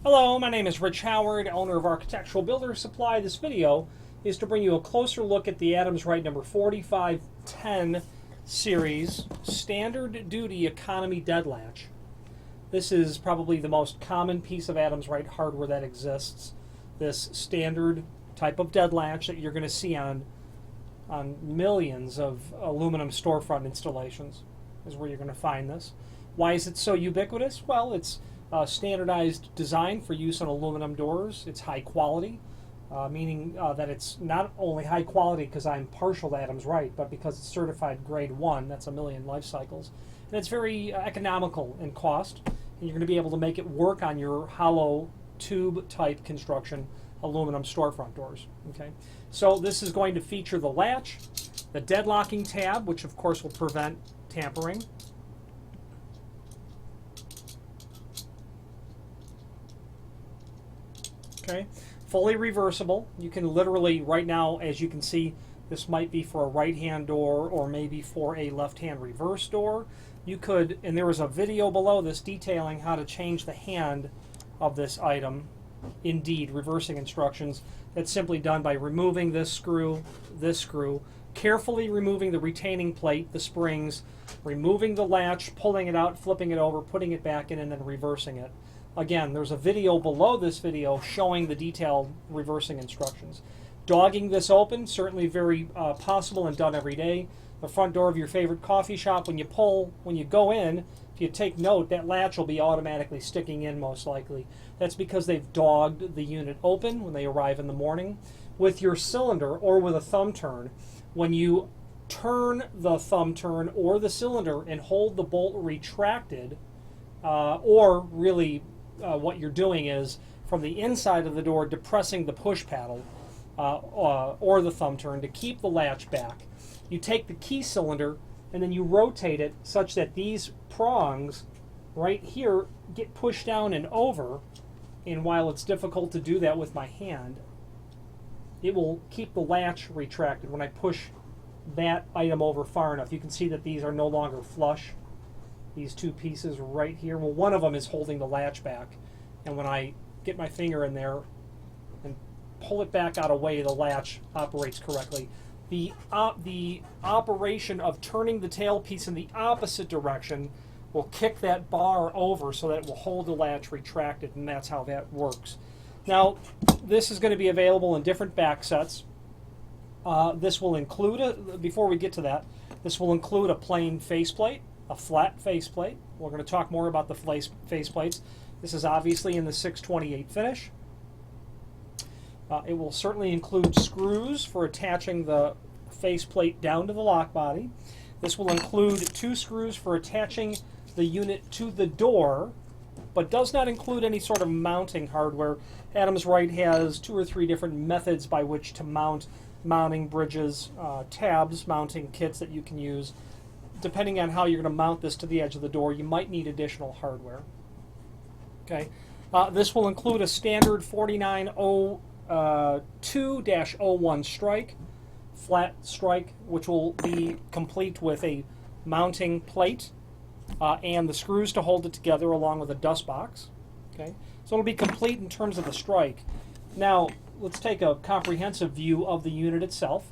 Hello, my name is Rich Howard, owner of Architectural Builder Supply. This video is to bring you a closer look at the Adams Rite number 4510 series standard duty economy dead latch. This is probably the most common piece of Adams Rite hardware that exists. This standard type of dead latch that you're going to see on millions of aluminum storefront installations is where you're going to find this. Why is it so ubiquitous? Well, it's standardized design for use on aluminum doors. It's high quality, meaning that it's not only high quality because I'm partial to Adams Rite, but because it's certified grade 1, that's a million life cycles. And it's very economical in cost, and you're going to be able to make it work on your hollow tube type construction aluminum storefront doors. Okay, so this is going to feature the latch, the deadlocking tab, which of course will prevent tampering. Okay, fully reversible. You can literally, right now, as you can see, this might be for a right-hand door or maybe for a left-hand reverse door. You could, and there is a video below this detailing how to change the hand of this item. Indeed, reversing instructions. That's simply done by removing this screw, carefully removing the retaining plate, the springs, removing the latch, pulling it out, flipping it over, putting it back in, and then reversing it. Again, there's a video below this video showing the detailed reversing instructions. Dogging this open, certainly very possible and done every day. The front door of your favorite coffee shop, when you go in, if you take note, that latch will be automatically sticking in most likely. That's because they've dogged the unit open when they arrive in the morning. With your cylinder or with a thumb turn, when you turn the thumb turn or the cylinder and hold the bolt retracted, or really what you're doing is from the inside of the door depressing the push paddle or the thumb turn to keep the latch back. You take the key cylinder and then you rotate it such that these prongs right here get pushed down and over, and while it's difficult to do that with my hand, it will keep the latch retracted. When I push that item over far enough, you can see that these are no longer flush. These two pieces right here, well, one of them is holding the latch back, and when I get my finger in there and pull it back out of the way, the latch operates correctly. The operation of turning the tail piece in the opposite direction will kick that bar over so that it will hold the latch retracted, and that's how that works. Now, this is going to be available in different back sets. This will include, before we get to that, this will include a plain faceplate, a flat faceplate. We're going to talk more about the faceplates. This is obviously in the 628 finish. It will certainly include screws for attaching the faceplate down to the lock body. This will include 2 screws for attaching the unit to the door, but does not include any sort of mounting hardware. Adams Rite has 2 or 3 different methods by which to mount mounting bridges, tabs, mounting kits that you can use. Depending on how you're going to mount this to the edge of the door, you might need additional hardware. Okay, this will include a standard 4902-01 strike, flat strike, which will be complete with a mounting plate and the screws to hold it together along with a dust box. Okay, so it'll be complete in terms of the strike. Now, let's take a comprehensive view of the unit itself.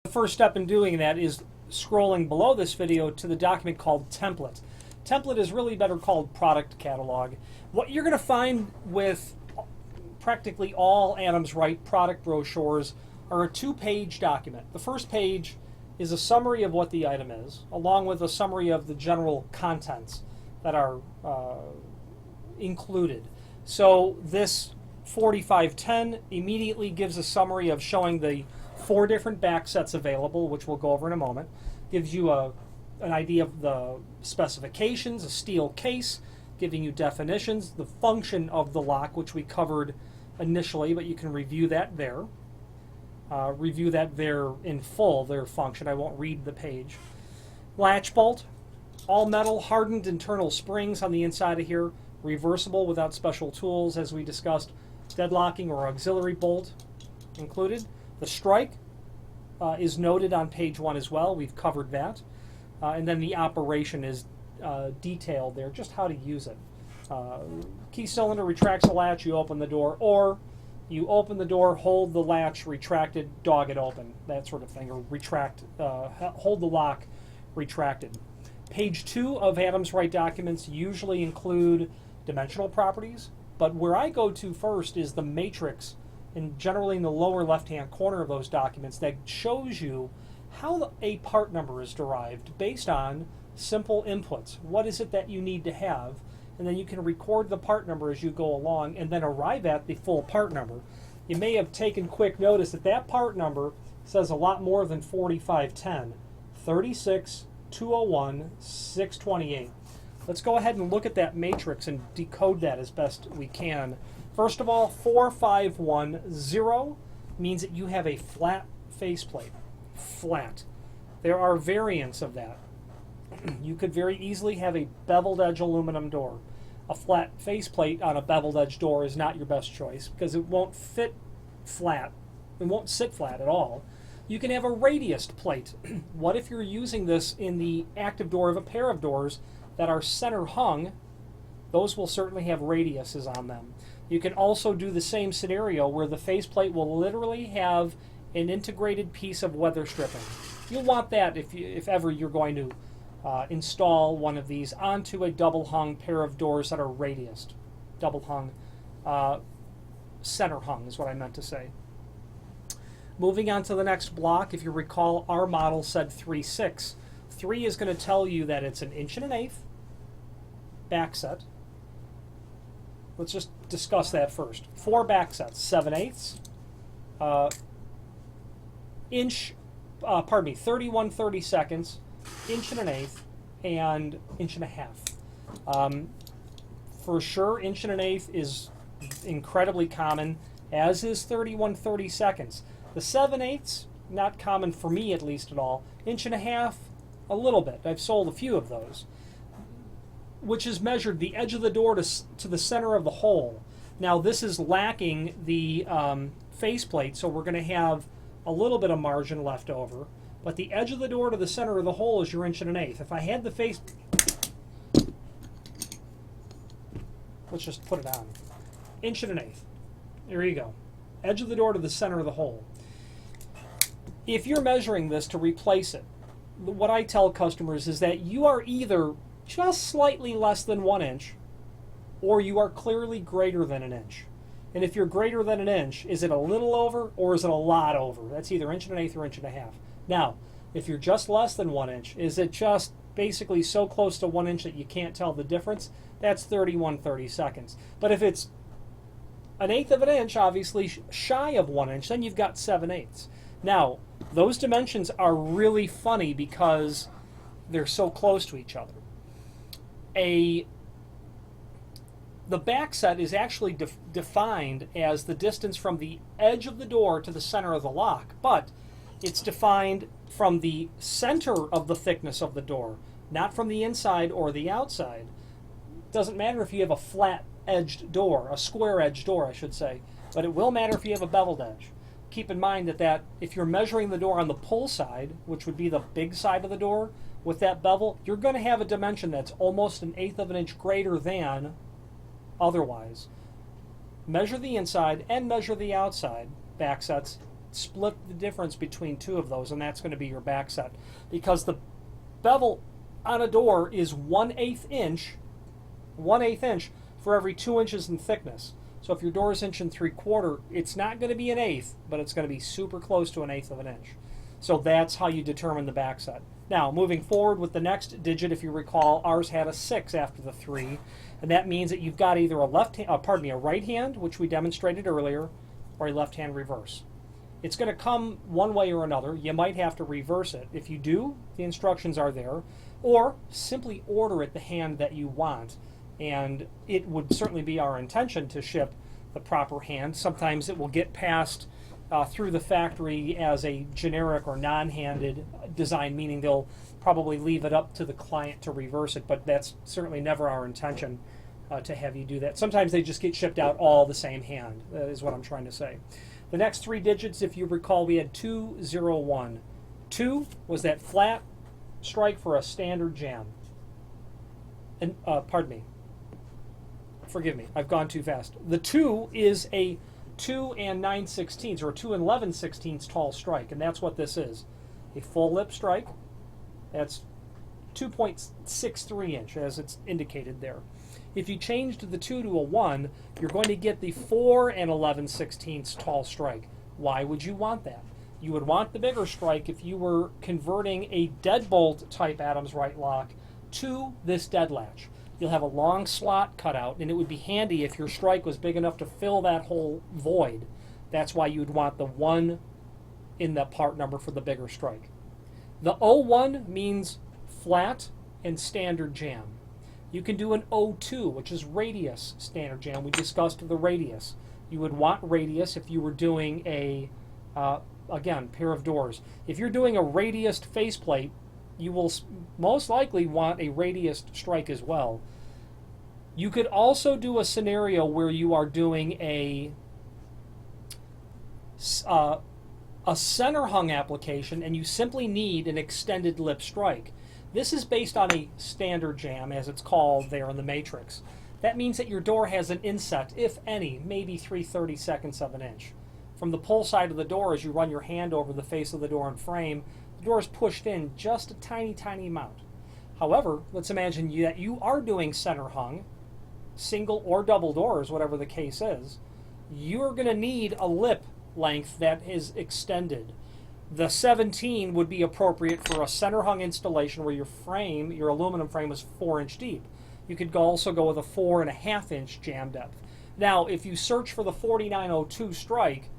The first step in doing that is scrolling below this video to the document called Template. Template is really better called Product Catalog. What you're going to find with practically all Adams Rite product brochures are a 2-page document. The first page is a summary of what the item is, along with a summary of the general contents that are included. So this 4510 immediately gives a summary of showing the 4 different back sets available, which we'll go over in a moment. Gives you an idea of the specifications, a steel case, giving you definitions, the function of the lock, which we covered initially, but you can review that there. Review that there in full, their function. I won't read the page. Latch bolt, all metal, hardened internal springs on the inside of here, reversible without special tools, as we discussed. Deadlocking or auxiliary bolt included. The strike is noted on page 1 as well. We've covered that. And then the operation is detailed there, just how to use it. Key cylinder retracts the latch, you open the door, or you open the door, hold the latch retracted, dog it open, that sort of thing, or retract, hold the lock retracted. Page 2 of Adams Rite documents usually include dimensional properties, but where I go to first is the matrix, and generally in the lower left-hand corner of those documents, that shows you how a part number is derived based on simple inputs. What is it that you need to have? And then you can record the part number as you go along and then arrive at the full part number. You may have taken quick notice that that part number says a lot more than 4510. 36, 201, 628. Let's go ahead and look at that matrix and decode that as best we can. First of all, 4510 means that you have a flat faceplate. Flat. There are variants of that. You could very easily have a beveled edge aluminum door. A flat faceplate on a beveled edge door is not your best choice because it won't fit flat. It won't sit flat at all. You can have a radiused plate. What if you're using this in the active door of a pair of doors that are center hung? Those will certainly have radiuses on them. You can also do the same scenario where the faceplate will literally have an integrated piece of weather stripping. You'll want that if ever you're going to install one of these onto a double hung pair of doors that are radiused. Double hung, center hung is what I meant to say. Moving on to the next block, if you recall, our model said 3/6. 3 is going to tell you that it's an 1.1 back set. Let's just discuss that first. 4 back sets, 7/8, 31 32nds, 1.1, and 1.5. For sure, 1.1 is incredibly common, as is 31 32nds. The 7/8, not common for me at least at all. 1.5, a little bit. I've sold a few of those. Which is measured the edge of the door to the center of the hole. Now this is lacking the faceplate, so we're going to have a little bit of margin left over. But the edge of the door to the center of the hole is your 1.1. If I had the face, let's just put it on. 1.1. There you go. Edge of the door to the center of the hole. If you're measuring this to replace it, what I tell customers is that you are either just slightly less than 1 inch, or you are clearly greater than 1 inch. And if you're greater than 1 inch, is it a little over or is it a lot over? That's either 1.1 or 1.5. Now, if you're just less than 1 inch, is it just basically so close to 1 inch that you can't tell the difference? That's 31 32nds. But if it's 1/8 of an inch, obviously shy of 1 inch, then you've got 7/8. Now, those dimensions are really funny because they're so close to each other. The back set is actually defined as the distance from the edge of the door to the center of the lock, but it's defined from the center of the thickness of the door, not from the inside or the outside. Doesn't matter if you have a flat-edged door, a square-edged door, I should say, but it will matter if you have a beveled edge. Keep in mind that if you're measuring the door on the pull side, which would be the big side of the door, with that bevel, you're going to have a dimension that's almost 1/8 of an inch greater than otherwise. Measure the inside and measure the outside back sets. Split the difference between two of those, and that's going to be your back set. Because the bevel on a door is 1/8 inch, 1/8 inch for every 2 inches in thickness. So if your door is 1 3/4, it's not going to be 1/8, but it's going to be super close to 1/8 of an inch. So that's how you determine the back set. Now, moving forward with the next digit, if you recall, ours had a 6 after the 3, and that means that you've got either a right hand, which we demonstrated earlier, or a left hand reverse. It's going to come one way or another. You might have to reverse it. If you do, the instructions are there, or simply order it the hand that you want, and it would certainly be our intention to ship the proper hand. Sometimes it will get passed through the factory as a generic or non-handed design, meaning they'll probably leave it up to the client to reverse it, but that's certainly never our intention to have you do that. Sometimes they just get shipped out all the same hand, is what I'm trying to say. The next 3 digits, if you recall, we had 201. 2 was that flat strike for a standard jam. And forgive me, I've gone too fast. The 2 is a 2 9/16 or a 2 11/16 tall strike, and that's what this is. A full lip strike. That's 2.63 inch, as it's indicated there. If you changed the 2 to a 1, you're going to get the 4 11/16 tall strike. Why would you want that? You would want the bigger strike if you were converting a deadbolt type Adams Rite lock to this dead latch. You'll have a long slot cut out, and it would be handy if your strike was big enough to fill that whole void. That's why you'd want the 1 in the part number for the bigger strike. The 01 means flat and standard jam. You can do an 02, which is radius standard jam. We discussed the radius. You would want radius if you were doing a, again, pair of doors. If you're doing a radiused faceplate, you will most likely want a radiused strike as well. You could also do a scenario where you are doing a center hung application and you simply need an extended lip strike. This is based on a standard jam, as it's called there in the matrix. That means that your door has an inset, if any, maybe 3/32 of an inch. From the pull side of the door, as you run your hand over the face of the door and frame, the door is pushed in just a tiny, tiny amount. However, let's imagine that you are doing center hung, single or double doors, whatever the case is. You're going to need a lip length that is extended. The 17 would be appropriate for a center hung installation where your frame, your aluminum frame, was 4 inch deep. You could also go with a 4.5 inch jam depth. Now, if you search for the 4902 strike,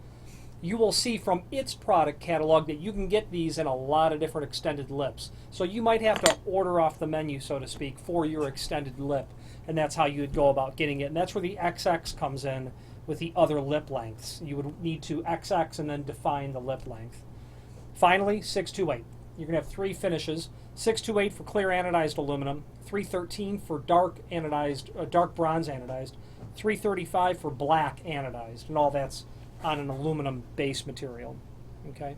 you will see from its product catalog that you can get these in a lot of different extended lips. So you might have to order off the menu, so to speak, for your extended lip. And that's how you would go about getting it. And that's where the XX comes in with the other lip lengths. You would need to XX and then define the lip length. Finally, 628. You're going to have 3 finishes. 628 for clear anodized aluminum, 313 for dark anodized, dark bronze anodized, 335 for black anodized, and all that's on an aluminum base material. Okay.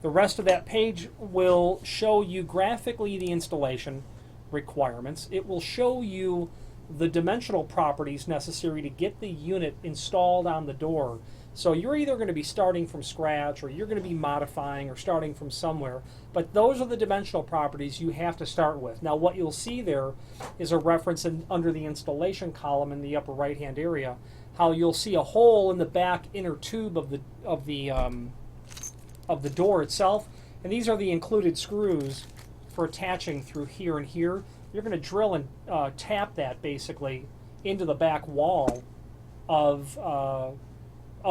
The rest of that page will show you graphically the installation requirements. It will show you the dimensional properties necessary to get the unit installed on the door. So you're either going to be starting from scratch or you're going to be modifying or starting from somewhere, but those are the dimensional properties you have to start with. Now what you'll see there is a reference under the installation column in the upper right hand area, how you'll see a hole in the back inner tube of the door itself, and these are the included screws for attaching through here and here. You're going to drill and tap that basically into the back wall of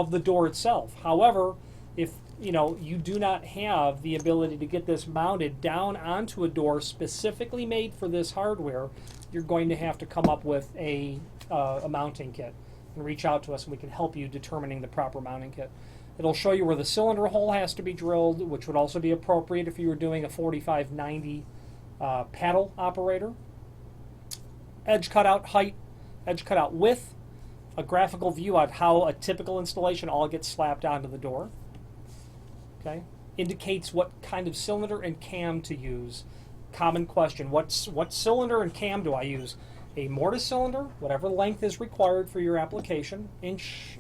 the door itself. However, if you do not have the ability to get this mounted down onto a door specifically made for this hardware, you're going to have to come up with a mounting kit and reach out to us, and we can help you determining the proper mounting kit. It'll show you where the cylinder hole has to be drilled, which would also be appropriate if you were doing a 4590 paddle operator. Edge cutout height, edge cutout width, a graphical view on how a typical installation all gets slapped onto the door. Okay, indicates what kind of cylinder and cam to use. Common question: what cylinder and cam do I use? A mortise cylinder, whatever length is required for your application. Inch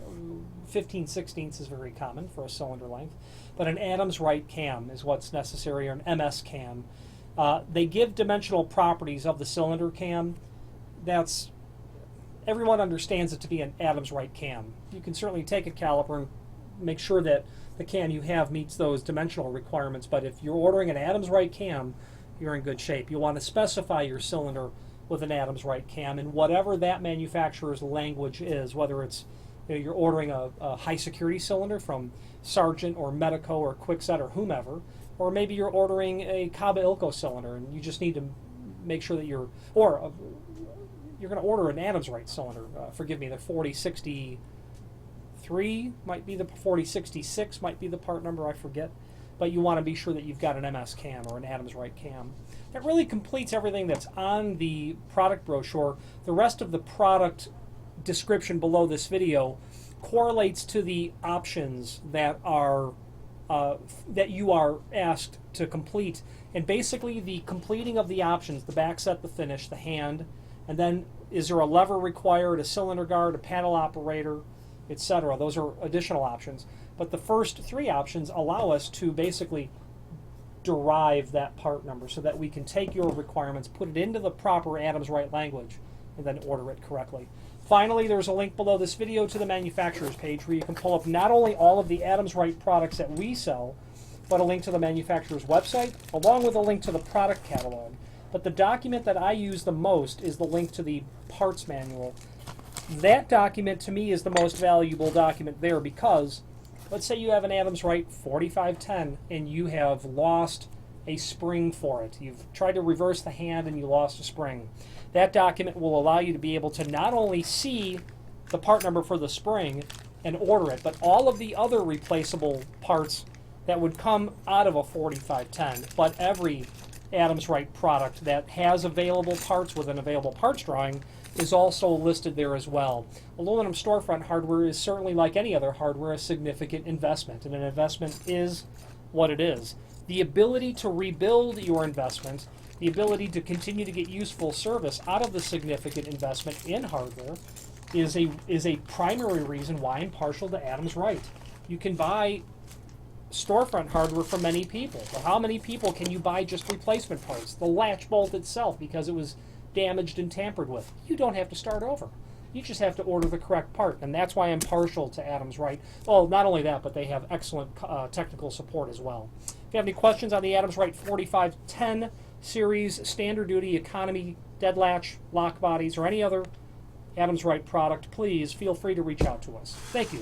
15/16 is very common for a cylinder length, but an Adams Rite cam is what's necessary, or an MS cam. They give dimensional properties of the cylinder cam. Everyone understands it to be an Adams Rite cam. You can certainly take a caliper and make sure that the cam you have meets those dimensional requirements, but if you're ordering an Adams Rite cam, you're in good shape. You want to specify your cylinder with an Adams Rite cam in whatever that manufacturer's language is, whether it's you're ordering a high security cylinder from Sargent or Medico or Kwikset or whomever, or maybe you're ordering a Kaba Ilko cylinder and you just need to make sure that you're going to order an Adams Rite cylinder. Forgive me, the 4063 might be the 4066 might be the part number, I forget. But you want to be sure that you've got an MS cam or an Adams Rite cam. That really completes everything that's on the product brochure. The rest of the product description below this video correlates to the options that are that you are asked to complete. And basically the completing of the options, the back set, the finish, the hand, and then is there a lever required, a cylinder guard, a panel operator, etc.? Those are additional options. But the first three options allow us to basically derive that part number so that we can take your requirements, put it into the proper Adams Rite language, and then order it correctly. Finally, there's a link below this video to the manufacturer's page where you can pull up not only all of the Adams Rite products that we sell, but a link to the manufacturer's website, along with a link to the product catalog. But the document that I use the most is the link to the parts manual. That document, to me, is the most valuable document there because, let's say you have an Adams Rite 4510 and you have lost a spring for it. You've tried to reverse the hand and you lost a spring. That document will allow you to be able to not only see the part number for the spring and order it, but all of the other replaceable parts that would come out of a 4510. But every Adams Rite product that has available parts with an available parts drawing is also listed there as well. Aluminum storefront hardware is certainly, like any other hardware, a significant investment, and an investment is what it is. The ability to rebuild your investment, the ability to continue to get useful service out of the significant investment in hardware is a primary reason why I'm partial to Adams Rite. You can buy storefront hardware for many people, but how many people can you buy just replacement parts? The latch bolt itself, because it was damaged and tampered with. You don't have to start over. You just have to order the correct part, and that's why I'm partial to Adams Rite. Well, not only that, but they have excellent technical support as well. If you have any questions on the Adams Rite 4510 series, standard duty, economy, dead latch, lock bodies, or any other Adams Rite product, please feel free to reach out to us. Thank you.